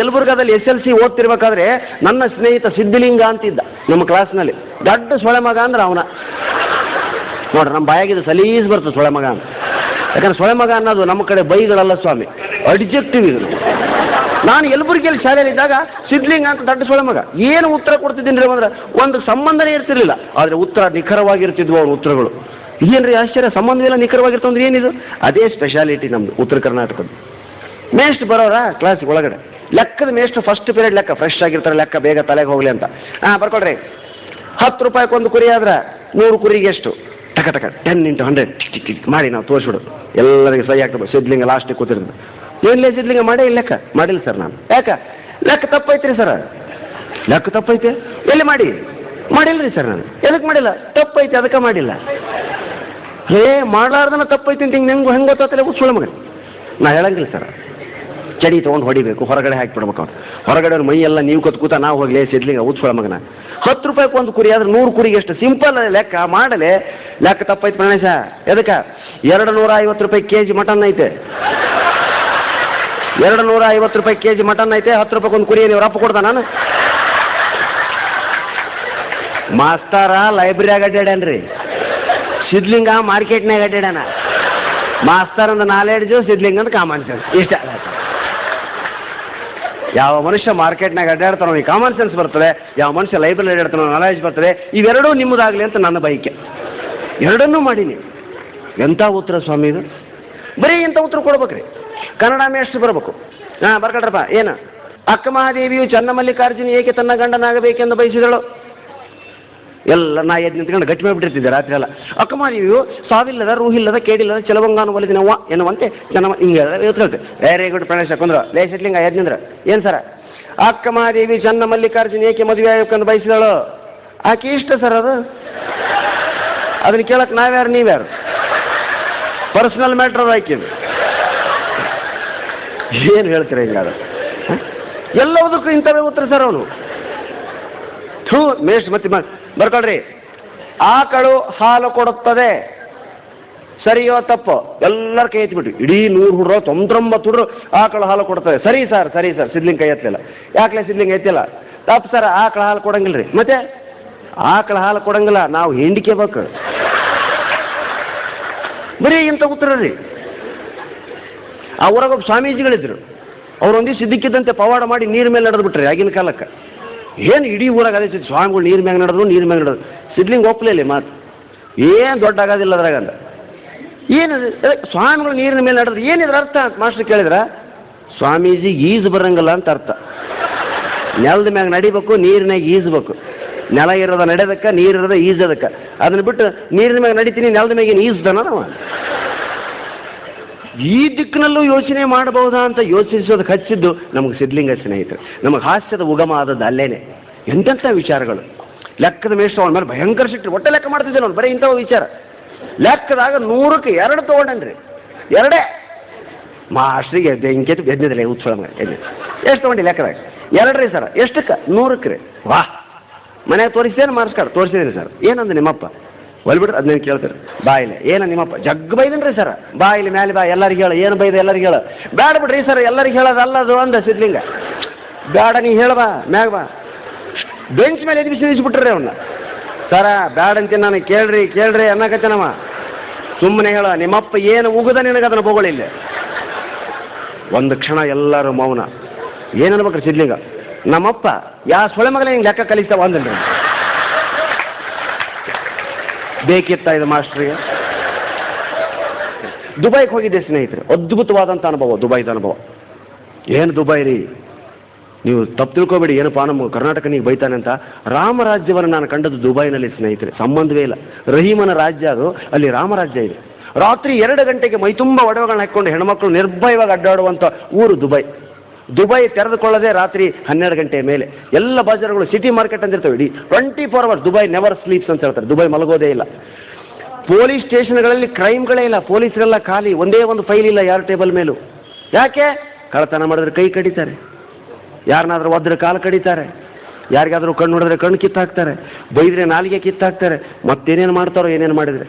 ಯಲಬುರ್ಗಾದಲ್ಲಿ SLC ಓದ್ತಿರ್ಬೇಕಾದ್ರೆ ನನ್ನ ಸ್ನೇಹಿತ ಸಿದ್ಧಲಿಂಗ ಅಂತಿದ್ದ ನಮ್ಮ ಕ್ಲಾಸ್ನಲ್ಲಿ. ದೊಡ್ಡ ಸೊಳೆ ಮಗ ಅಂದ್ರೆ ಅವನ. ನೋಡ್ರಿ, ನಮ್ಮ ಬಾಯಾಗಿದ್ದು ಸಲೀಸ್ ಬರ್ತದೆ ಸೊಳೆ ಮಗ ಅಂತ. ಯಾಕಂದ್ರೆ ಸೊಳೆ ಮಗ ಅನ್ನೋದು ನಮ್ಮ ಕಡೆ ಬೈಗಳಲ್ಲ ಸ್ವಾಮಿ, ಅಡ್ಜೆಕ್ಟಿವ್ ಇದು. ನಾನು ಯಲಬುರ್ಗಿಯಲ್ಲಿ ಶಾಲೆಯಲ್ಲಿದ್ದಾಗ ಸಿದ್ಧಲಿಂಗ ಅಂತ ದೊಡ್ಡ ಸೊಳೆ ಮಗ. ಏನು ಉತ್ತರ ಕೊಡ್ತಿದ್ದೀನಿ ರೀ ಅಂದ್ರೆ ಒಂದು ಸಂಬಂಧನೇ ಇರ್ತಿರ್ಲಿಲ್ಲ, ಆದರೆ ಉತ್ತರ ನಿಖರವಾಗಿರ್ತಿದ್ವು ಅವ್ರ ಉತ್ತರಗಳು. ಏನ್ರಿ ಆಶ್ಚರ್ಯ, ಸಂಬಂಧವೆಲ್ಲ ನಿಖರವಾಗಿರ್ತಂದ್ರೆ ಏನಿದು? ಅದೇ ಸ್ಪೆಷಾಲಿಟಿ ನಮ್ಮದು ಉತ್ತರ ಕರ್ನಾಟಕದ. ಮೇಷ್ಟ್ರು ಬರೋರ ಕ್ಲಾಸಿಗೆ ಒಳಗಡೆ, ಲೆಕ್ಕದ ಮೇಷ್ಟ್ರು ಫಸ್ಟ್ ಪೀರಿಯಡ್ ಲೆಕ್ಕ ಫ್ರೆಶ್ ಆಗಿರ್ತಾರೆ, ಲೆಕ್ಕ ಬೇಗ ತಲೆಗೆ ಹೋಗಲಿ ಅಂತ. ಬರ್ಕೊಳ್ರಿ, 10 ರೂಪಾಯಿಗೊಂದು ಕುರಿ ಆದ್ರೆ 100 ಕುರಿಗೆ ಎಷ್ಟು? ಟಕ ಟಕ 10 × 100 ಮಾಡಿ ನಾವು ತೋರಿಸ್ಬಿಡೋದು. ಎಲ್ಲರಿಗೆ ಸಹಿ ಆಗ್ತದೆ. ಸಿದ್ಧಲಿಂಗ ಲಾಸ್ಟಿಗೆ ಕೂತಿರೋದು. ಏನ್ಲೇ ಸಿದ್ಧಲಿಂಗ ಮಾಡೇ ಲೆಕ್ಕ? ಮಾಡಿಲ್ಲ ಸರ್ ನಾನು. ಯಾಕ? ಲೆಕ್ಕ ತಪ್ಪೈತ್ರಿ ಸರ್. ಲೆಕ್ಕ ತಪ್ಪೈತೆ? ಎಲ್ಲಿ ಮಾಡಿ? ಮಾಡಿಲ್ಲ ರೀ ಸರ್ ನಾನು. ಎದಕ್ಕೆ ಮಾಡಿಲ್ಲ? ತಪ್ಪೈತೆ ಅದಕ್ಕೆ ಮಾಡಿಲ್ಲ. ಮಾಡಲಾರ್ದನ ತಪ್ಪೈತಿ ಅಂತ ಹೆಂಗೆ ಗೊತ್ತಾಗ್ತಿಲ್ಲ ಸುಳ್ಳು ಮಗ. ನಾ ಹೇಳಂಗಿಲ್ಲ ಸರ್. ಚಡಿ ತೊಗೊಂಡು ಹೊಡಿಬೇಕು, ಹೊರಗಡೆ ಹಾಕಿಬಿಡ್ಬೇಕು ಅವ್ರು. ಹೊರಗಡೆ ಅವ್ರ ಮೈ ಎಲ್ಲ ನೀವು ಕೂತ ನಾವು ಹೋಗ್ಲಿ ಸಿದ್ಧಲಿಂಗ ಉತ್ಸಳ ಮಗನ. 10 ರೂಪಾಯಿಗೊಂದು ಕುರಿ ಆದ್ರೆ 100 ಕುರಿಗೆ ಎಷ್ಟು? ಸಿಂಪಲ್ ಲೆಕ್ಕ ಮಾಡಲೆ. ಲೆಕ್ಕ ತಪ್ಪೈತೆ ಪ್ರಾಣೇಶ. ಎದಕ್ಕೆ? 250 ರೂಪಾಯಿ KG ಮಟನ್ ಐತೆ. 250 ರೂಪಾಯಿ KG ಮಟನ್ ಐತೆ. 10 ರೂಪಾಯಿಗೊಂದು ಕುರಿ ನೀವು ರಪ್ಪ ಕೊಡ್ದ ನಾನು? ಮಾಸ್ತಾರ ಲೈಬ್ರರಿಯಾಗ ಅಡ್ಡಾಡ್ಯಾನ್ರಿ, ಸಿದ್ಧಲಿಂಗ ಮಾರ್ಕೆಟ್ನಾಗ ಅಡ್ಡಾಡ್ಯಾನ. ಮಾಸ್ತರ್ ಅಂದ ನಾಲೆಡ್ಜು, ಸಿದ್ಧಲಿಂಗ ಅಂತ ಕಾಮನ್ ಸೆನ್ಸ್. ಇಷ್ಟ. ಯಾವ ಮನುಷ್ಯ ಮಾರ್ಕೆಟ್ನಾಗ ಅಡ್ಡಾಡ್ತಾನೋ ಈ ಕಾಮನ್ ಸೆನ್ಸ್ ಬರ್ತದೆ, ಯಾವ ಮನುಷ್ಯ ಲೈಬ್ರರಿ ಅಡ್ಡಾಡ್ತಾನೋ ನಾಲೆಡ್ಜ್ ಬರ್ತದೆ. ಇವೆರಡೂ ನಿಮ್ಮದಾಗಲಿ ಅಂತ ನನ್ನ ಬಯಕೆ. ಎರಡನ್ನೂ ಮಾಡೀನಿ. ಎಂಥ ಉತ್ತರ ಸ್ವಾಮಿ ಇದು? ಬರೀ ಇಂಥ ಉತ್ತರ ಕೊಡ್ಬೇಕ್ರಿ. ಕನ್ನಡ ಮೇಷ್ಟ್ರು ಬರಬೇಕು. ಬರ್ಕೊಳ್ರಪ್ಪ. ಏನು? ಅಕ್ಕ ಮಹಾದೇವಿಯು ಚನ್ನಮಲ್ಲಿಕಾರ್ಜುನ ಏಕೆ ತನ್ನ ಗಂಡನಾಗಬೇಕೆಂದು ಬಯಸಿದಳು? ಎಲ್ಲ ನಾ ಎದ್ದು ನಿಂತ್ಕೊಂಡು ಗಟ್ಟಿ ಮಾಡಿಬಿಟ್ಟಿರ್ತಿದ್ದೆ ರಾತ್ರಿ ಎಲ್ಲ. ಅಕ್ಕಮಾದೇವಿಯು ಸಾವಿಲ್ಲದ ರೂಹಿಲ್ಲದ ಕೇಡಿಲ್ಲದ ಚಲವಂಗಾನು ಒಲಿದಿನವ್ವ ಎನ್ನುವಂತೆ ಜನ ಹಿಂಗೆ ಎತ್ಕೊಳ್ತೆ. ವೆರಿ ಗುಡ್ ಪ್ರಾಣೇಶ ಕುಂದ್ರ. ಲೇಸಟ್ಲಿಂಗ ಎದ್ದು ನಿಂದ್ರ. ಏನು ಸರ? ಅಕ್ಕಮಾದೇವಿ ಚನ್ನ ಮಲ್ಲಿಕಾರ್ಜುನ ಏಕೆ ಮದುವೆ ಆಗಬೇಕಂದು ಬಯಸಿದಳು? ಆಕೆ ಇಷ್ಟ ಸರ್ ಅದು. ಅದನ್ನ ಕೇಳಕ್ಕೆ ನಾವ್ಯಾರು ನೀವ್ಯಾರು? ಪರ್ಸನಲ್ ಮ್ಯಾಟ್ರ್ ಅದು ಆಕಿದು. ಏನು ಹೇಳ್ತೀರ ಹಿಂಗಾದ? ಎಲ್ಲದಕ್ಕೂ ಇಂಥವೇ ಉತ್ತರ ಸರ್ ಅವನು. ಮೇಷ್ ಮತ್ತೆ ಬರ್ಕೊಳ್ರಿ. ಆಕಳು ಹಾಲು ಕೊಡುತ್ತದೆ, ಸರಿಯೋ ತಪ್ಪು? ಎಲ್ಲರ ಕೈ ಎತ್ತಿಬಿಟ್ಟು ಇಡೀ 100 ಹುಡ್ರು 99 ಹುಡ್ರು ಆಕಳು ಹಾಲು ಕೊಡ್ತದೆ. ಸರಿ ಸರ್, ಸರಿ ಸರ್. ಸಿದ್ಧಲಿಂಗ ಕೈ ಎತ್ತಲಿಲ್ಲ. ಯಾಕಲೇ ಸಿದ್ಧಲಿಂಗ ಎತ್ತಿಲ್ಲ? ತಪ್ಪು ಸರ್, ಆಕಳ ಹಾಲು ಕೊಡಂಗಿಲ್ಲ ರೀ. ಮತ್ತೆ ಆಕಳ ಹಾಲು ಕೊಡಂಗಿಲ್ಲ, ನಾವು ಹಿಂಡಿಕೆ ಬೇಕು. ಬರೀ ಇಂಥ ಉತ್ತರ ರೀ. ಆ ಊರಾಗೊಬ್ಬ ಸ್ವಾಮೀಜಿಗಳಿದ್ರು. ಅವ್ರು ಒಂದಿವ್ಸ ಸಿದ್ದಿಕ್ಕಿದ್ದಂತೆ ಪವಾಡ ಮಾಡಿ ನೀರು ಮೇಲೆ ನಡೆದು ಬಿಟ್ರಿ ಆಗಿನ ಕಾಲಕ್ಕೆ. ಏನು ಇಡೀ ಊರಾಗ ಅದೇ ಸ್ವಾಮಿಗಳು ನೀರು ಮ್ಯಾಗ ನಡೆದ್ರು, ನೀರು ಮ್ಯಾಗ ನಡೆದ್ರು. ಸಿದ್ಧಲಿಂಗ ಒಪ್ಪಲಿಲ್ಲ ಮಾತು. ಏನು ದೊಡ್ಡ ಆಗೋದಿಲ್ಲ ಅದ್ರಾಗ ಅಂದ. ಏನಿದೆ ಸ್ವಾಮಿಗಳು ನೀರಿನ ಮೇಲೆ ನಡೆದ್ರು? ಏನಿದ್ರ ಅರ್ಥ ಅಂತ ಮಾಸ್ಟರ್ ಕೇಳಿದ್ರ? ಸ್ವಾಮೀಜಿ ಈಜು ಬರಂಗಿಲ್ಲ ಅಂತ ಅರ್ಥ. ನೆಲದ ಮ್ಯಾಗ ನಡಿಬೇಕು, ನೀರಿನಾಗ ಈಜಬೇಕು. ನೆಲ ಇರೋದ ನಡೆದಕ್ಕೆ, ನೀರಿರೋದ ಈಜದಕ್ಕೆ. ಅದನ್ನ ಬಿಟ್ಟು ನೀರಿನ ಮ್ಯಾಗ ನಡಿತೀನಿ, ನೆಲದ ಮ್ಯಾಗ ಏನು ಈಜ್ದಾನ ನಾವು? ಈ ದಿಕ್ಕಿನಲ್ಲೂ ಯೋಚನೆ ಮಾಡಬಹುದಾ ಅಂತ ಯೋಚಿಸೋದಕ್ಕೆ ಹಚ್ಚಿದ್ದು ನಮಗೆ ಸಿದ್ಧಲಿಂಗ ಸ್ನೇಹಿತರು. ನಮಗೆ ಹಾಸ್ಯದ ಉಗಮ ಆದದ್ದು ಅಲ್ಲೇನೆ. ಎಂತೆಂಥ ವಿಚಾರಗಳು. ಲೆಕ್ಕದ ಮೇಷ್ಟ್ರು ಅವನ ಮೇಲೆ ಭಯಂಕರ ಸಿಟ್ಟು. ಒಟ್ಟೆ ಲೆಕ್ಕ ಮಾಡ್ತಿದ್ದೆ ಅವ್ನು. ಬರೀ ಇಂಥವು ವಿಚಾರ. ಲೆಕ್ಕದಾಗ 100ಕ್ಕೆ 2 ತೊಗೊಂಡನ್ರಿ. 2 ಮಾಸ್ಟ್ರಿಗೆ ಬೆಂಕಿತ್ತು ಎದ್ದಿದ್ದಿಲ್ಲ ಉತ್ಸವ ಎದ್ದು. ಎಷ್ಟು ತೊಗೊಂಡು ಲೆಕ್ಕದಾಗ? 2 ರೀ ಸರ್. ಎಷ್ಟಕ್ಕೆ? 100ಕ್ಕೆ ರೀ. ವಾಹ್, ಮನೆಗೆ ತೋರಿಸ್ತೇನೆ ಮಾರ್ಕ್ಸ್ ಕಾರ್ಡ್ ತೋರಿಸಿದ್ದೀನಿ ಸರ್. ಏನಂದ ನಿಮ್ಮಪ್ಪ? ಹೊಲ್ಬಿಟ್ರೆ ಅದನ್ನೇನು ಕೇಳ್ತಾರೆ. ಬಾಯಿಲೆ ಏನ ನಿಮ್ಮಪ್ಪ? ಜಗ್ ಬೈದನ್ರಿ ಸರ್. ಬಾಯಿಲಿ ಮ್ಯಾಲೆ ಬಾ, ಎಲ್ಲರಿಗೆ ಹೇಳ. ಏನು ಬೈದ ಎಲ್ಲರಿಗೆ ಹೇಳ? ಬ್ಯಾಡ ಬಿಡ್ರಿ ಸರ್, ಎಲ್ಲರಿಗೆ ಹೇಳೋದು ಅಲ್ಲದು ಅಂದ ಸಿದ್ಧಲಿಂಗ. ಬ್ಯಾಡ, ನೀ ಹೇಳಬಾ, ಮ್ಯಾಗ ಬಾ. ಬೆಂಚ್ ಮೇಲೆ ಎದ್ಬಿಸಿಬಿಟ್ರಿ ಅವನ್ನ. ಸರ ಬ್ಯಾಡ ಅಂತೀನಿ ನಾನು, ಕೇಳ್ರಿ ಕೇಳ್ರಿ ಅನ್ನಕತ್ತೇನವ. ಸುಮ್ಮನೆ ಹೇಳ, ನಿಮ್ಮಪ್ಪ ಏನು ಉಗುದ ನಿನಗೆ ಅದನ್ನು ಬೊಗಳಿಲ್ಲ. ಒಂದು ಕ್ಷಣ ಎಲ್ಲರೂ ಮೌನ. ಏನನ್ಬೇಕ್ರಿ ಸಿದ್ಧಲಿಂಗ? ನಮ್ಮಪ್ಪ ಯಾವ ಸೊಳೆ ಮಗಲೇ ಹಿಂಗೆ ಲೆಕ್ಕ ಕಲಿಸ್ತಾವ ಅಂದನ್ರಿ. ಬೇಕಿತ್ತ ಇದು ಮಾಸ್ಟ್ರಿಗೆ? ದುಬೈಗೆ ಹೋಗಿದ್ದೆ ಸ್ನೇಹಿತರೆ. ಅದ್ಭುತವಾದಂಥ ಅನುಭವ, ದುಬೈದ ಅನುಭವ. ಏನು ದುಬೈ ರೀ, ನೀವು ತಪ್ಪು ತಿಳ್ಕೊಬೇಡಿ. ಏನಪ್ಪ ನಮ್ಮ ಕರ್ನಾಟಕ ನೀವು ಬೈತಾನೆ ಅಂತ. ರಾಮರಾಜ್ಯವನ್ನು ನಾನು ಕಂಡದ್ದು ದುಬೈನಲ್ಲಿ ಸ್ನೇಹಿತರೆ. ಸಂಬಂಧವೇ ಇಲ್ಲ. ರಹೀಮನ ರಾಜ್ಯ ಅದು, ಅಲ್ಲಿ ರಾಮರಾಜ್ಯ ಇದೆ. ರಾತ್ರಿ 2 ಗಂಟೆಗೆ ಮೈತುಂಬ ಒಡವೆಗಳನ್ನ ಹಾಕ್ಕೊಂಡು ಹೆಣ್ಮಕ್ಳು ನಿರ್ಭಯವಾಗಿ ಅಡ್ಡಾಡುವಂಥ ಊರು ದುಬೈ. ದುಬೈ ತೆರೆದುಕೊಳ್ಳದೆ ರಾತ್ರಿ 12 ಗಂಟೆಯ ಮೇಲೆ. ಎಲ್ಲ ಬಜಾರ್ಗಳು, ಸಿಟಿ ಮಾರ್ಕೆಟ್ ಅಂತಿರ್ತವೆ. ಇಡೀ 24 hours ದುಬೈ ನೆವರ್ ಸ್ಲೀಪ್ಸ್ ಅಂತ ಹೇಳ್ತಾರೆ. ದುಬೈ ಮಲಗೋದೇ ಇಲ್ಲ. ಪೊಲೀಸ್ ಸ್ಟೇಷನ್ಗಳಲ್ಲಿ ಕ್ರೈಮ್ಗಳೇ ಇಲ್ಲ. ಪೊಲೀಸರೆಲ್ಲ ಖಾಲಿ. ಒಂದೇ ಒಂದು ಫೈಲ್ ಇಲ್ಲ ಯಾರ ಟೇಬಲ್ ಮೇಲೂ. ಯಾಕೆ? ಕಳ್ಳತನ ಮಾಡಿದ್ರೆ ಕೈ ಕಡಿತಾರೆ, ಯಾರನ್ನಾದ್ರೂ ಒದ್ರೆ ಕಾಲು ಕಡಿತಾರೆ, ಯಾರಿಗಾದ್ರೂ ಕಣ್ಣು ಹೊಡೆದ್ರೆ ಕಣ್ಣು ಕಿತ್ತಾಕ್ತಾರೆ, ಬೈದ್ರೆ ನಾಲಿಗೆ ಕಿತ್ತಾಕ್ತಾರೆ. ಮತ್ತೇನೇನು ಮಾಡ್ತಾರೋ ಏನೇನು ಮಾಡಿದರೆ.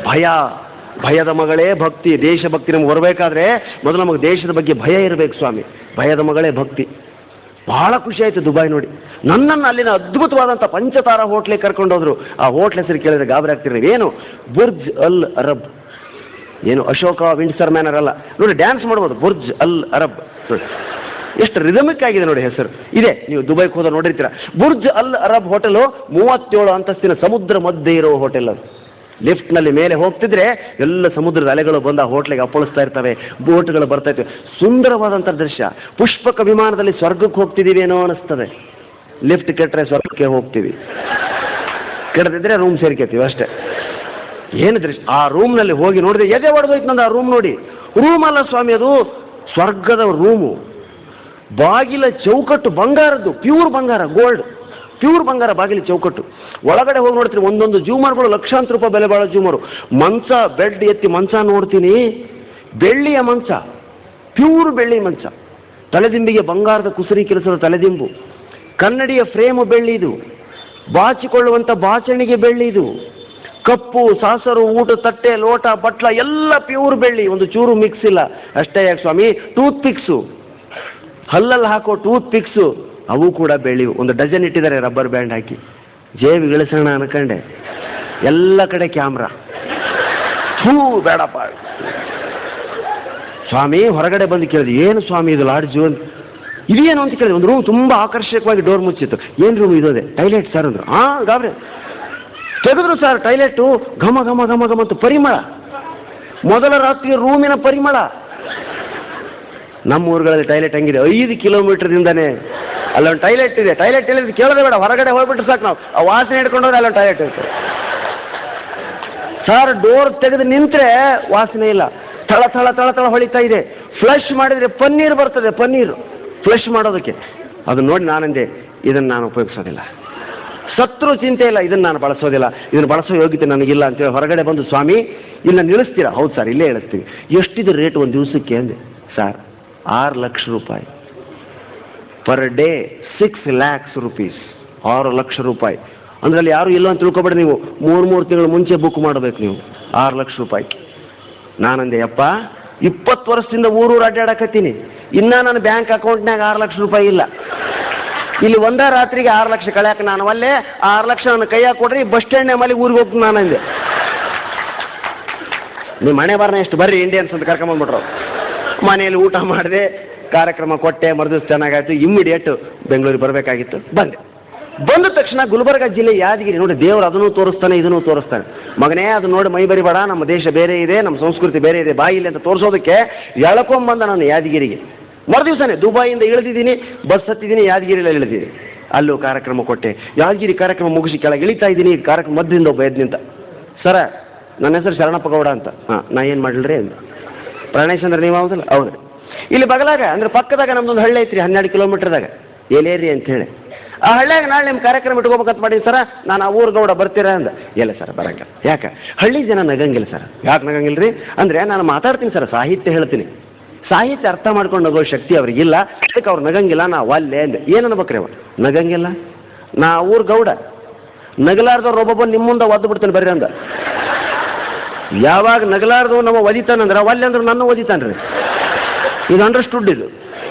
ಭಯ, ಭಯದ ಮಗಳೇ ಭಕ್ತಿ. ದೇಶಭಕ್ತಿ ನಮ್ಗೆ ಬರಬೇಕಾದ್ರೆ ಮೊದಲು ನಮಗೆ ದೇಶದ ಬಗ್ಗೆ ಭಯ ಇರಬೇಕು ಸ್ವಾಮಿ. ಭಯದ ಮಗಳೇ ಭಕ್ತಿ. ಭಾಳ ಖುಷಿ ಆಯಿತು ದುಬೈ ನೋಡಿ. ನನ್ನನ್ನು ಅಲ್ಲಿನ ಅದ್ಭುತವಾದಂಥ ಪಂಚತಾರ ಹೋಟ್ಲಿಗೆ ಕರ್ಕೊಂಡೋದ್ರು. ಆ ಹೋಟ್ಲ್ ಹೆಸರು ಕೇಳಿದ್ರೆ ಗಾಬರಿ ಆಗ್ತಿರ್ರಿ. ಏನು? ಬುರ್ಜ್ ಅಲ್ ಅರಬ್. ಏನು ಅಶೋಕ ವಿಂಡ್ಸರ್ ಮ್ಯಾನರ್ ಅಲ್ಲ ನೋಡಿ, ಡ್ಯಾನ್ಸ್ ಮಾಡ್ಬೋದು. ಬುರ್ಜ್ ಅಲ್ ಅರಬ್ ನೋಡಿ, ಎಷ್ಟು ರಿದಮಿಕ್ ಆಗಿದೆ ನೋಡಿ ಹೆಸರು. ಇದೆ, ನೀವು ದುಬೈಗೆ ಹೋದ್ರೆ ನೋಡಿರ್ತೀರ. ಬುರ್ಜ್ ಅಲ್ ಅರಬ್ ಹೋಟೆಲು 37 ಅಂತಸ್ತಿನ ಸಮುದ್ರ ಮಧ್ಯೆ ಇರೋ ಹೋಟೆಲ್ ಅದು. ಲಿಫ್ಟ್ನಲ್ಲಿ ಮೇಲೆ ಹೋಗ್ತಿದ್ರೆ ಎಲ್ಲ ಸಮುದ್ರದ ಅಲೆಗಳು ಬಂದು ಆ ಹೋಟ್ಲಿಗೆ ಅಪ್ಪಳಿಸ್ತಾ ಇರ್ತವೆ, ಬೋಟ್ಗಳು ಬರ್ತಾ ಇರ್ತವೆ. ಸುಂದರವಾದಂಥ ದೃಶ್ಯ. ಪುಷ್ಪಕ ವಿಮಾನದಲ್ಲಿ ಸ್ವರ್ಗಕ್ಕೆ ಹೋಗ್ತಿದ್ದೀವಿ ಏನೋ ಅನಿಸ್ತದೆ. ಲಿಫ್ಟ್ ಕೆಟ್ಟರೆ ಸ್ವರ್ಗಕ್ಕೆ ಹೋಗ್ತೀವಿ, ಕೆಡದಿದ್ರೆ ರೂಮ್ ಸೇರ್ಕೊತೀವಿ ಅಷ್ಟೇ. ಏನು ದೃಶ್ಯ! ಆ ರೂಮ್ನಲ್ಲಿ ಹೋಗಿ ನೋಡಿದೆ, ಎದೆ ಹೊಡೆದೋಯ್ತು ನಂದು ಆ ರೂಮ್ ನೋಡಿ. ರೂಮ್ ಅಲ್ಲ ಸ್ವಾಮಿ, ಅದು ಸ್ವರ್ಗದ ರೂಮು. ಬಾಗಿಲ ಚೌಕಟ್ಟು ಬಂಗಾರದ್ದು, ಪ್ಯೂರ್ ಬಂಗಾರ, ಗೋಲ್ಡ್ ಪ್ಯೂರ್ ಬಂಗಾರ ಬಾಗಿಲು ಚೌಕಟ್ಟು. ಒಳಗಡೆ ಹೋಗಿ ನೋಡ್ತೀನಿ, ಒಂದೊಂದು ಜೂಮರ್ಗಳು ಲಕ್ಷಾಂತರ ರೂಪಾಯಿ ಬೆಲೆ ಬಾಳೋ ಜೂಮರು. ಮಂಚ, ಬೆಡ್ ಎತ್ತಿ ಮಂಚ ನೋಡ್ತೀನಿ, ಬೆಳ್ಳಿಯ ಮಂಚ, ಪ್ಯೂರ್ ಬೆಳ್ಳಿ ಮಂಚ. ತಲೆದಿಂಬಿಗೆ ಬಂಗಾರದ ಕುಸರಿ ಕೆಲಸದ ತಲೆದಿಂಬು, ಕನ್ನಡಿಯ ಫ್ರೇಮು ಬೆಳ್ಳಿದು, ಬಾಚಿಕೊಳ್ಳುವಂಥ ಬಾಚಣಿಗೆ ಬೆಳ್ಳಿದು, ಕಪ್ಪು ಸಾಸರು, ಊಟ ತಟ್ಟೆ, ಲೋಟ, ಬಟ್ಲ ಎಲ್ಲ ಪ್ಯೂರ್ ಬೆಳ್ಳಿ, ಒಂದು ಚೂರು ಮಿಕ್ಸ್ ಇಲ್ಲ. ಅಷ್ಟೇ ಯಾಕೆ ಸ್ವಾಮಿ, ಟೂತ್ ಪಿಕ್ಸು, ಹಲ್ಲಲ್ಲಿ ಹಾಕೋ ಟೂತ್ ಪಿಕ್ಸು ಅವು ಕೂಡ ಬೆಳ್ಳಿವು. ಒಂದು ಡಜನ್ ಇಟ್ಟಿದ್ದಾರೆ ರಬ್ಬರ್ ಬ್ಯಾಂಡ್ ಹಾಕಿ. ಜೇಬಿ ಇಳಿಸೋಣ ಅನ್ಕಂಡೆ, ಎಲ್ಲ ಕಡೆ ಕ್ಯಾಮ್ರಾ. ಥೂ ಬೇಡಪ್ಪ ಸ್ವಾಮಿ. ಹೊರಗಡೆ ಬಂದು ಕೇಳಿದೆ, ಏನು ಸ್ವಾಮಿ ಇದು ಲಾಡ್ಜು ಅಂತ. ಇದೇನು ಅಂತ ಕೇಳಿದೆ. ಒಂದು ರೂಮ್ ತುಂಬ ಆಕರ್ಷಕವಾಗಿ ಡೋರ್ ಮುಚ್ಚಿತ್ತು. ಏನು ರೂಮ್ ಇರೋದೆ? ಟೈಲೆಟ್ ಸರ್ ಅಂದರು. ಹಾಂ ಗಾಬ್ರೆ ತೆಗೆದ್ರು ಸರ್ ಟೈಲೆಟು. ಘಮ ಘಮ ಘಮ ಘಮ ಅಂತ ಪರಿಮಳ, ಮೊದಲ ರಾತ್ರಿ ರೂಮಿನ ಪರಿಮಳ. ನಮ್ಮ ಊರುಗಳಲ್ಲಿ ಟೈಲೆಟ್ ಹಂಗಿದೆ, 5 ಕಿಲೋಮೀಟರ್ದಿಂದನೇ ಅಲ್ಲೊಂದು ಟೈಲೆಟ್ ಇದೆ. ಟೈಲೆಟ್ ಹೇಳಿದ್ರೆ ಕೇಳೋದೇ ಬೇಡ, ಹೊರಗಡೆ ಹೋಗ್ಬಿಟ್ಟು ಸಾಕು ನಾವು. ಆ ವಾಸನೆ ಹಿಡ್ಕೊಂಡೋದ್ರೆ ಅಲ್ಲೊಂದು ಟೈಲೆಟ್ ಇರ್ತದೆ ಸರ್. ಡೋರ್ ತೆಗೆದು ನಿಂತರೆ ವಾಸನೆ ಇಲ್ಲ, ತಳ ತಳ ತಳ ತಳ ಹೊಳಿತಾ ಇದೆ. ಫ್ಲಶ್ ಮಾಡಿದರೆ ಪನ್ನೀರ್ ಬರ್ತದೆ, ಪನ್ನೀರು ಫ್ಲಶ್ ಮಾಡೋದಕ್ಕೆ. ಅದನ್ನ ನೋಡಿ ನಾನಂದೆ, ಇದನ್ನು ನಾನು ಉಪಯೋಗಿಸೋದಿಲ್ಲ. ಸತ್ರು ಚಿಂತೆ ಇಲ್ಲ, ಇದನ್ನು ನಾನು ಬಳಸೋದಿಲ್ಲ, ಇದನ್ನು ಬಳಸೋ ಯೋಗ್ಯತೆ ನನಗಿಲ್ಲ ಅಂತೇಳಿ ಹೊರಗಡೆ ಬಂದು, ಸ್ವಾಮಿ ಇಲ್ಲ ನಿಲ್ಲಿಸ್ತೀರಾ? ಹೌದು ಸರ್ ಇಲ್ಲೇ ಇಳಿಸ್ತೀವಿ. ಎಷ್ಟಿದೆ ರೇಟ್ ಒಂದು ದಿವಸಕ್ಕೆ ಅಂದೆ. ಸರ್ 6 ಲಕ್ಷ ರೂಪಾಯಿ per day, 6 lakhs rupees, 6 lakh ರೂಪಾಯಿ. ಅಂದ್ರಲ್ಲಿ ಯಾರು ಇಲ್ಲ ಅಂತ ತಿಳ್ಕೊಬೇಡಿ ನೀವು. 3 ತಿಂಗಳು ಮುಂಚೆ ಬುಕ್ ಮಾಡಬೇಕು ನೀವು. 6 ಲಕ್ಷ ರೂಪಾಯಿ. ನಾನಂದೆ, ಅಪ್ಪ 20 ವರ್ಷದಿಂದ ಊರೂರು ಅಡ್ಡಾಡಕತ್ತೀನಿ, ಇನ್ನೂ ನನ್ನ ಬ್ಯಾಂಕ್ ಅಕೌಂಟ್ನಾಗ 6 ಲಕ್ಷ ರೂಪಾಯಿ ಇಲ್ಲ. ಇಲ್ಲಿ ಒಂದೇ ರಾತ್ರಿಗೆ 6 ಲಕ್ಷ ಕಳ್ಯಾಕ ನಾನು ಅಲ್ಲೇ 6 ಲಕ್ಷ ನನ್ನ ಕೈಯಾಗ ಕೊಡ್ರಿ, ಬಸ್ ಸ್ಟ್ಯಾಂಡ್ ಮೇಲೆ ಊರಿಗೆ ಹೋಗ್ತೀನಿ ನಾನಂದೆ. ನಿಮ್ಮ ಮನೆ ಬಾರನೇ ಎಷ್ಟು ಬರ್ರಿ ಇಂಡಿಯನ್ಸ್ ಅಂತ ಕರ್ಕೊಂಬಂದ್ಬಿಟ್ರು. ಮನೆಯಲ್ಲಿ ಊಟ ಮಾಡಿದೆ, ಕಾರ್ಯಕ್ರಮ ಕೊಟ್ಟೆ, ಮರುದಿವ್ಸ ಚೆನ್ನಾಗಾಯ್ತು. ಇಮ್ಮಿಡಿಯೇಟ್ ಬೆಂಗಳೂರಿಗೆ ಬರಬೇಕಾಗಿತ್ತು, ಬಂದೆ. ಬಂದ ತಕ್ಷಣ ಗುಲ್ಬರ್ಗ ಜಿಲ್ಲೆ ಯಾದಗಿರಿ ನೋಡಿ, ದೇವರು ಅದನ್ನು ತೋರಿಸ್ತಾನೆ, ಇದನ್ನು ತೋರಿಸ್ತಾನೆ. ಮಗನೇ ಅದು ನೋಡಿ ಮೈ ಬರಿಬೇಡ, ನಮ್ಮ ದೇಶ ಬೇರೆ ಇದೆ, ನಮ್ಮ ಸಂಸ್ಕೃತಿ ಬೇರೆ ಇದೆ, ಬಾಯಿಲಿ ಅಂತ ತೋರಿಸೋದಕ್ಕೆ ಎಳ್ಕೊಂಬಂದ ನಾನು ಯಾದಗಿರಿಗೆ. ಮರುದಿವ್ಸನೇ ದುಬೈಯಿಂದ ಇಳಿದಿದ್ದೀನಿ, ಬಸ್ ಹತ್ತಿದ್ದೀನಿ, ಯಾದಗಿರಿಯಲ್ಲಿ ಇಳಿದಿದ್ದೀನಿ. ಅಲ್ಲೂ ಕಾರ್ಯಕ್ರಮ ಕೊಟ್ಟೆ. ಯಾದಗಿರಿ ಕಾರ್ಯಕ್ರಮ ಮುಗಿಸಿ ಕೆಳಗೆ ಇಳಿತಾ ಇದ್ದೀನಿ. ಕಾರ್ಯಕ್ರಮ ಮಧ್ಯದಿಂದ ಒಬ್ಬ ಎದ್ದು ನಿಂತ. ಸರ ನನ್ನ ಹೆಸರು ಶರಣಪ್ಪ ಗೌಡ ಅಂತ. ಹಾಂ, ನಾ ಏನು ಮಾಡಲ್ರಿ ಅಂದ. ಪ್ರಾಣೇಶ್ ಅಂದ್ರೆ ನೀವು ಹೌದಲ್ಲ? ಹೌದು. ಇಲ್ಲಿ ಬಗಲಾಗ ಅಂದ್ರೆ ಪಕ್ಕದಾಗ ನಮ್ದೊಂದು ಹಳ್ಳಿ ಐತ್ರಿ, 12 ಕಿಲೋಮೀಟರ್ದಾಗ ಎಲೇರಿ ಅಂತ ಹೇಳಿ. ಆ ಹಳ್ಳಿಯಾಗ ನಾಳೆ ನಿಮ್ಮ ಕಾರ್ಯಕ್ರಮ ಇಟ್ಕೋಬೇಕಂತ ಮಾಡಿ ಸರ, ನಾನು ಆ ಊರು ಗೌಡ ಬರ್ತೀರಾ ಅಂದ. ಇಲ್ಲ ಸರ್ ಬರಂಗಿಲ್ಲ. ಯಾಕೆ? ಹಳ್ಳಿ ಜನ ನಗಂಗಿಲ್ಲ ಸರ್. ಯಾಕೆ ನಗಂಗಿಲ್ಲ ರೀ ಅಂದರೆ, ನಾನು ಮಾತಾಡ್ತೀನಿ ಸರ್, ಸಾಹಿತ್ಯ ಹೇಳ್ತೀನಿ, ಸಾಹಿತ್ಯ ಅರ್ಥ ಮಾಡ್ಕೊಂಡು ನಗೋ ಶಕ್ತಿ ಅವ್ರಿಗಿಲ್ಲ, ಅದಕ್ಕೆ ಅವ್ರು ನಗಂಗಿಲ್ಲ. ನಾವು ಅಲ್ಲೇ ಅಂದೆ. ಏನು ಅನ್ಬೇಕ್ರಿ ಅವ? ನಗಂಗಿಲ್ಲ. ನಾ ಊರು ಗೌಡ, ನಗಲಾರ್ದವ್ರು ಒಬ್ಬೊಬ್ಬ ನಿಮ್ಮ ಮುಂದೆ ಒದ್ದು ಬಿಡ್ತಾನೆ ಬರ್ರಿ ಅಂದ. ಯಾವಾಗ ನಗಲಾರ್ದು ನಮ್ಮ ಒದಿತಾನಂದ್ರೆ ಒಲ್ಲೆ ಅಂದ್ರೆ ನನ್ನ ಒದಿತಾನ್ರಿ. ಇದು ಅಂಡರ್ಸ್ಟುಡ್. ಇದು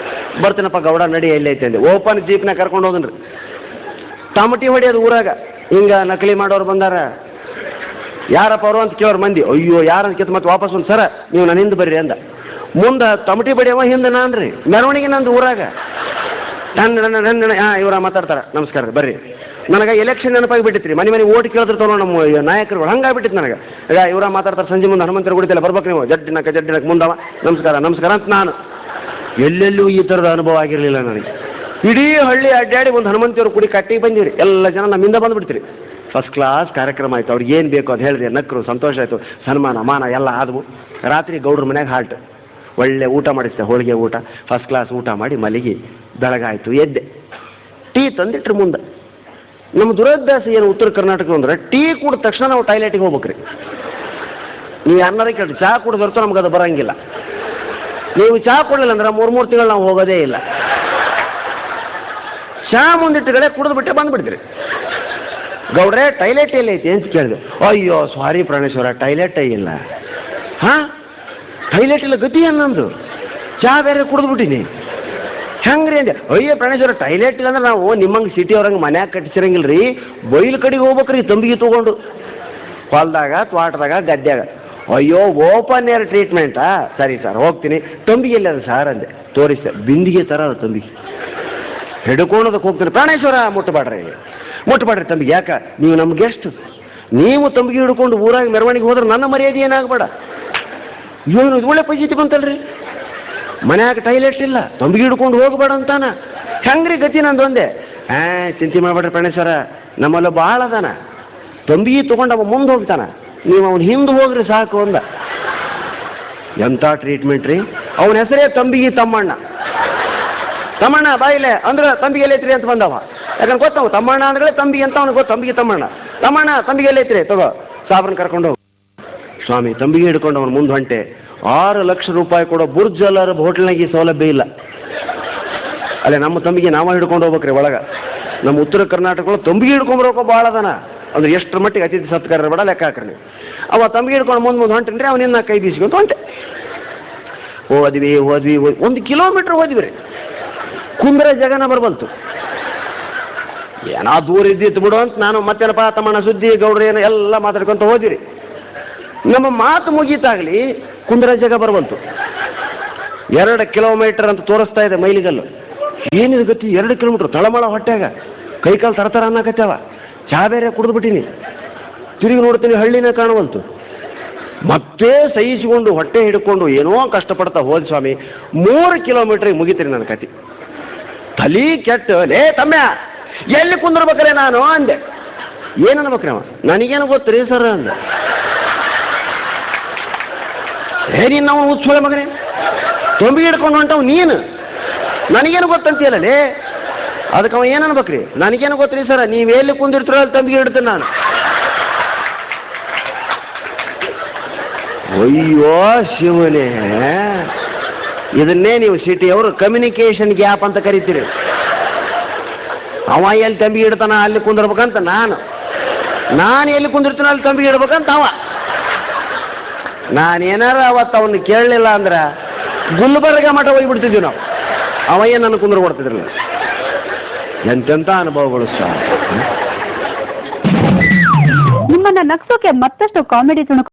ಬರ್ತೀನಪ್ಪ ಗೌಡ ನಡಿ ಎಲ್ಲಿ ಐತೆ ಅಂದೆ. ಓಪನ್ ಜೀಪ್ನ ಕರ್ಕೊಂಡು ಹೋದನ್ರಿ. ಟಮಟಿ ಹೊಡಿಯೋದು ಊರಾಗ. ಹಿಂಗೆ ನಕಲಿ ಮಾಡೋರು ಬಂದಾರ, ಯಾರಪ್ಪ ಅವರು ಅಂತ ಕೇಳೋರು ಮಂದಿ. ಅಯ್ಯೋ ಯಾರಂತ ಕಿತ್ತು ಮತ್ತೆ ವಾಪಸ್ ಒಂದು ಸರ ನೀವು ನನ್ನ ಹಿಂದೆ ಬರ್ರಿ ಅಂದ. ಮುಂದೆ ಟಮಟಿ ಬಡಿಯವ, ಹಿಂದೆ ನಾನು ರೀ ಮೆರವಣಿಗೆ ನಂದು ಊರಾಗ. ನನ್ನ ಇವರ ಮಾತಾಡ್ತಾರೆ, ನಮಸ್ಕಾರ ಬರ್ರಿ. ನನಗೆ ಎಲೆಕ್ಷನ್ ನೆನಪಾಗಿ ಬಿಟ್ಟಿತ್ತು ರೀ. ಮನೆ ಓಟ್ ಕೇಳಿದಿರ್ತಾವ ನಮ್ಮ ನಾಯಕರುಗಳು, ಹಂಗಾಗ್ಬಿಟ್ಟಿತ್ತು ನನಗೆ. ಈಗ ಇವರ ಮಾತಾಡ್ತಾರೆ, ಸಂಜೆ ಮುಂದೆ ಹನುಮಂತರ ಗುಡಿತಲ್ಲ ಬರ್ಬೇಕು ನೀವು, ಜಡ್ಡಿನಕ್ಕೆ ಮುಂದವ ನಮಸ್ಕಾರ ನಮಸ್ಕಾರ ಅಂತ. ನಾನು ಎಲ್ಲೆಲ್ಲೂ ಈ ಥರದ ಅನುಭವ ಆಗಿರಲಿಲ್ಲ ನನಗೆ. ಇಡೀ ಹಳ್ಳಿ ಅಡ್ಡಾಡಿ ಒಂದು ಹನುಮಂತಿಯವರು ಕುಡಿ ಕಟ್ಟಿಗೆ ಬಂದಿರಿ. ಎಲ್ಲ ಜನ ನಮ್ಮಿಂದ ಬಂದುಬಿಡ್ತೀರಿ. ಫಸ್ಟ್ ಕ್ಲಾಸ್ ಕಾರ್ಯಕ್ರಮ ಆಯಿತು. ಅವ್ರಿಗೆ ಏನು ಬೇಕು ಅದು ಹೇಳಿದೆ, ನಕ್ಕರು, ಸಂತೋಷ ಆಯಿತು. ಸನ್ಮಾನ ಮಾನ ಎಲ್ಲ ಆದವು. ರಾತ್ರಿ ಗೌಡ್ರ ಮನ್ಯಾಗ ಹಾಲ್ಟ್, ಒಳ್ಳೆ ಊಟ ಮಾಡಿಸ್ತೆ, ಹೋಳಿಗೆ ಊಟ, ಫಸ್ಟ್ ಕ್ಲಾಸ್ ಊಟ ಮಾಡಿ ಮಲಗಿ ಬೆಳಗಾಯಿತು. ಎದ್ದೆ, ಟೀ ತಂದಿಟ್ರು ಮುಂದೆ. ನಮ್ಮ ದುರಭ್ಯಾಸ ಏನು ಉತ್ತರ ಕರ್ನಾಟಕ ಅಂದ್ರೆ, ಟೀ ಕುಡಿದ ತಕ್ಷಣ ನಾವು ಟಾಯ್ಲೆಟಿಗೆ ಹೋಗ್ಬೇಕ್ರಿ. ನೀವು ಯಾರನ್ನಾರ ಕೇಳಿ ಚಹಾ ಕುಡಿದರ್ತು ನಮ್ಗೆ ಅದು ಬರೋಂಗಿಲ್ಲ. ನೀವು ಚಹಾ ಕೊಡಲಿಲ್ಲ ಅಂದ್ರೆ 3 ತಿಂಗಳು ನಾವು ಹೋಗೋದೇ ಇಲ್ಲ. ಚಹಾ ಮುಂದಿಟ್ಟುಗಳೇ ಕುಡಿದು ಬಿಟ್ಟೆ ಬಂದುಬಿಡ್ತೀರಿ. ಗೌಡ್ರೆ ಟೈಲೆಟ್ ಎಲ್ಲ ಐತಿ ಅಂತ ಕೇಳಿದೆ. ಅಯ್ಯೋ ಸಾರಿ ಪ್ರಾಣೇಶ್ವರ, ಟೈಲೆಟ್ ಇಲ್ಲ. ಹಾಂ, ಟೈಲೆಟ್ ಇಲ್ಲ ಗತಿ ಅನ್ನಂದು. ಚಹಾ ಬೇರೆ ಕುಡಿದ್ಬಿಟ್ಟಿನಿ. ಹೆಂಗ್ರಿ ಅಂದೆ. ಅಯ್ಯೋ ಪ್ರಾಣೇಶ್ವರ ಟೈಲೆಟ್ ಇಲ್ಲ ಅಂದ್ರೆ ನಾವು ನಿಮ್ಮಂಗೆ ಸಿಟಿ ಅವ್ರಂಗೆ ಮನ್ಯಾಗ ಕಟ್ಟಿಸಿರಂಗಿಲ್ಲ ರೀ, ಬೈಲು ಕಡೆಗೆ ಹೋಗ್ಬೇಕ್ರಿ ತಂಬಿಗೆ ತೊಗೊಂಡು ಹೊಲ್ದಾಗ ತ್ವಾಟದಾಗ ಗದ್ಯಾಗ. ಅಯ್ಯೋ ಓಪನ್ ಏರ್ ಟ್ರೀಟ್ಮೆಂಟಾ, ಸರಿ ಸರ್ ಹೋಗ್ತೀನಿ. ತಂಬಿಗೆ ಎಲ್ಲಿ ಅದು ಸರ್ ಅಂದೆ. ತೋರಿಸಿ ಸರ್, ಬಿಂದಿಗೆ ಥರ ಅದು ತಂಬಿಗೆ ಹಿಡ್ಕೊಳೋದಕ್ಕೆ ಹೋಗ್ತೀನಿ. ಪ್ರಾಣೇಶ್ವರ ಮುಟ್ಟಬೇಡ್ರಿ ತಂಬಿಗೆ. ಯಾಕೆ ನೀವು ನಮ್ಗೆ ಎಷ್ಟು, ನೀವು ತಂಬಿಗೆ ಹಿಡ್ಕೊಂಡು ಊರಾಗ ಮೆರವಣಿಗೆ ಹೋದ್ರೆ ನನ್ನ ಮರ್ಯಾದೆ ಏನಾಗಬೇಡ. ಏನು ಇದು ಒಳ್ಳೆ ಪರಿಸ್ಥಿತಿ ಬಂತಲ್ರಿ, ಮನ್ಯಾಗ ಟೈಲೆಟ್ ಇಲ್ಲ, ತಂಬಿಗೆ ಹಿಡ್ಕೊಂಡು ಹೋಗ್ಬೇಡ ಅಂತಾನ. ಹೆಂಗ್ರಿ ಗತಿ ನಂದು ಒಂದೆ. ಚಿಂತೆ ಮಾಡ್ಬೇಡ್ರಿ ಪ್ರಾಣೇಶ್ವರ, ನಮ್ಮಲ್ಲ ಭಾಳ ಅದಾನ, ತಂಬಿಗೆ ತೊಗೊಂಡು ಅವ ಮುಂದೆ ಹೋಗ್ತಾನ, ನೀವು ಅವ್ನು ಹಿಂದೆ ಹೋಗ್ರಿ ಸಾಕು ಅಂದ. ಎಂಥ ಟ್ರೀಟ್ಮೆಂಟ್ ರೀ. ಅವನ ಹೆಸರೇ ತಂಬಿಗೆ ತಮ್ಮಣ್ಣ. ತಮ್ಮಣ್ಣ ಬಾಯಿಲೆ ಅಂದ್ರೆ ತಂಬಿಗೆ ಎಲ್ಲೈತ್ರಿ ಅಂತ ಬಂದವ. ಯಾಕಂದ್ರೆ ಗೊತ್ತವ ತಮ್ಮಣ್ಣ ಅಂದ್ರೆ ತಂಬಿಗೆ ಅಂತ ಅವ್ನಿಗೆ ಗೊತ್ತು. ತಂಬಿಗೆ ತಮ್ಮಣ್ಣ ತಂಬಿಗೆ ಎಲ್ಲೈತ್ರಿ, ತಗೋ ಸಾಬ್ರನ್ನ ಕರ್ಕೊಂಡು ಹೋಗು. ಸ್ವಾಮಿ ತಂಬಿಗೆ ಹಿಡ್ಕೊಂಡು ಅವನು ಮುಂದೆ ಹೊಂಟೆ. 6 ಲಕ್ಷ ರೂಪಾಯಿ ಕೊಡೋ ಬುರ್ಜ್ ಅಲ್ಲರ ಹೋಟೆಲ್ನಾಗ ಈ ಸೌಲಭ್ಯ ಇಲ್ಲ. ಅಲ್ಲೇ ನಮ್ಮ ತಂಬಿಗೆ ನಾವ ಹಿಡ್ಕೊಂಡು ಹೋಗ್ಬೇಕ್ರಿ ಒಳಗೆ. ನಮ್ಮ ಉತ್ತರ ಕರ್ನಾಟಕಗಳು ತಂಬಿಗೆ ಹಿಡ್ಕೊಂಬರೋಕೆ ಭಾಳ ಅದನ. ಅಂದ್ರೆ ಎಷ್ಟರ ಮಟ್ಟಿಗೆ ಅತಿಥಿ ಸತ್ಕಾರ ಬೇಡ ಲೆಕ್ಕ ಹಾಕ್ರಿ ನೀವು. ಅವ ತಂಬಿಗೆ ಹಿಡ್ಕೊಂಡು ಮುಂದೆ ಹೊಂಟೇನ್ರಿ, ಅವನಿನ್ನ ಕೈ ಬೀಸ್ಕೊಂತ ಹೊಂಟೆ. ಹೋದ್ವಿ 1 ಕಿಲೋಮೀಟ್ರ್ ಹೋದ್ವಿ ರೀ, ಕುಂದ್ರ ಜಗನ ಬರಬಲ್ತು. ಏನೋ ದೂರ ಇದ್ದಿತ್ತು ಬಿಡು ಅಂತ ನಾನು ಮತ್ತೇನಪ್ಪ ತಮ್ಮಣ್ಣ ಸುದ್ದಿ ಗೌಡ್ರು ಏನೋ ಎಲ್ಲ ಮಾತಾಡ್ಕೊಂತ ಹೋದ್ವಿ. ನಮ್ಮ ಮಾತು ಮುಗೀತಾಗಲಿ ಕುಂದ್ರ ಜಾಗ ಬರಬಂತು. 2 ಕಿಲೋಮೀಟರ್ ಅಂತ ತೋರಿಸ್ತಾ ಇದೆ ಮೈಲಿಗಲ್ಲು. ಏನಿದು ಗತಿ, 2 ಕಿಲೋಮೀಟ್ರ್ ತಳಮಳ ಹೊಟ್ಟೆಗ, ಕೈಕಾಲು ತರತರ ಅನ್ನಕತ್ಯಾವ. ಚಹಾ ಬೇರೆ ಕುಡಿದ್ಬಿಟ್ಟಿನಿ. ತಿರುಗಿ ನೋಡ್ತೀನಿ ಹಳ್ಳಿನೇ ಕಾಣವಲ್ತು. ಮತ್ತೆ ಸಹಿಸಿಕೊಂಡು ಹೊಟ್ಟೆ ಹಿಡ್ಕೊಂಡು ಏನೋ ಕಷ್ಟಪಡ್ತಾ ಹೋದ ಸ್ವಾಮಿ. 3 ಕಿಲೋಮೀಟ್ರಿಗೆ ಮುಗಿತೀರಿ ನನ್ನ ಕತಿ. ತಲೆ ಕೆಟ್ಟ, ಲೇ ತಮ್ಮ ಎಲ್ಲಿ ಕುಂದಿರ್ಬೇಕ್ರೆ ನಾನು ಅಂದೆ. ಏನು ಅನ್ಬೇಕ್ರಿ ಅವ, ನನಗೇನು ಗೊತ್ತು ಸರ್ ಅಂದೆ. ನೀನು ನಾವು ಹುಚ್ಚೋಳೆ ಮಗನೇ, ತೊಂಬಿ ಹಿಡ್ಕೊಂಡು ಹೊಂಟವು ನೀನು, ನನಗೇನು ಗೊತ್ತಂತೀಯಲ್ಲೇ. ಅದಕ್ಕೆ ಅವ ಏನು ಅನ್ಬೇಕ್ರಿ, ನನಗೇನು ಗೊತ್ತ್ರಿ ಸರ, ನೀವು ಎಲ್ಲಿ ಕುಂದಿರ್ತೀರೋ ಅಲ್ಲಿ ತಂಬಿಗೆ ಹಿಡ್ತೀನಿ ನಾನು. ಅಯ್ಯೋ ಶಿವನೇ, ಇದನ್ನೇ ನೀವು ಸಿಟಿಯವರು ಕಮ್ಯುನಿಕೇಷನ್ ಗ್ಯಾಪ್ ಅಂತ ಕರಿತೀರಿ. ಅವ ಎಲ್ಲಿ ತಂಬಿಗೆ ಇಡ್ತಾನ ಅಲ್ಲಿ ಕುಂದಿರ್ಬೇಕಂತ ನಾನು ಎಲ್ಲಿ ಕುಂದಿರ್ತೀನೋ ಅಲ್ಲಿ ತಂಬಿಗೆ ಇಡ್ಬೇಕಂತ ಅವ. ನಾನೇನಾರ ಅವತ್ತು ಅವನ್ನ ಕೇಳಲಿಲ್ಲ ಅಂದ್ರೆ ಗುಲ್ಬರ್ಗ ಮಠ ಹೋಗಿಬಿಡ್ತಿದ್ವಿ ನಾವು. ಅವ ಏನು ನನ್ನ ಕುಂದ್ರ ಕೊಡ್ತಿದ್ರಲ್ಲ. ಎಂತೆಂಥ ಅನುಭವಗಳು ಸರ್. ನಿಮ್ಮನ್ನ ನಗ್ಸೋಕೆ ಮತ್ತಷ್ಟು ಕಾಮಿಡಿ ತುಣುಕು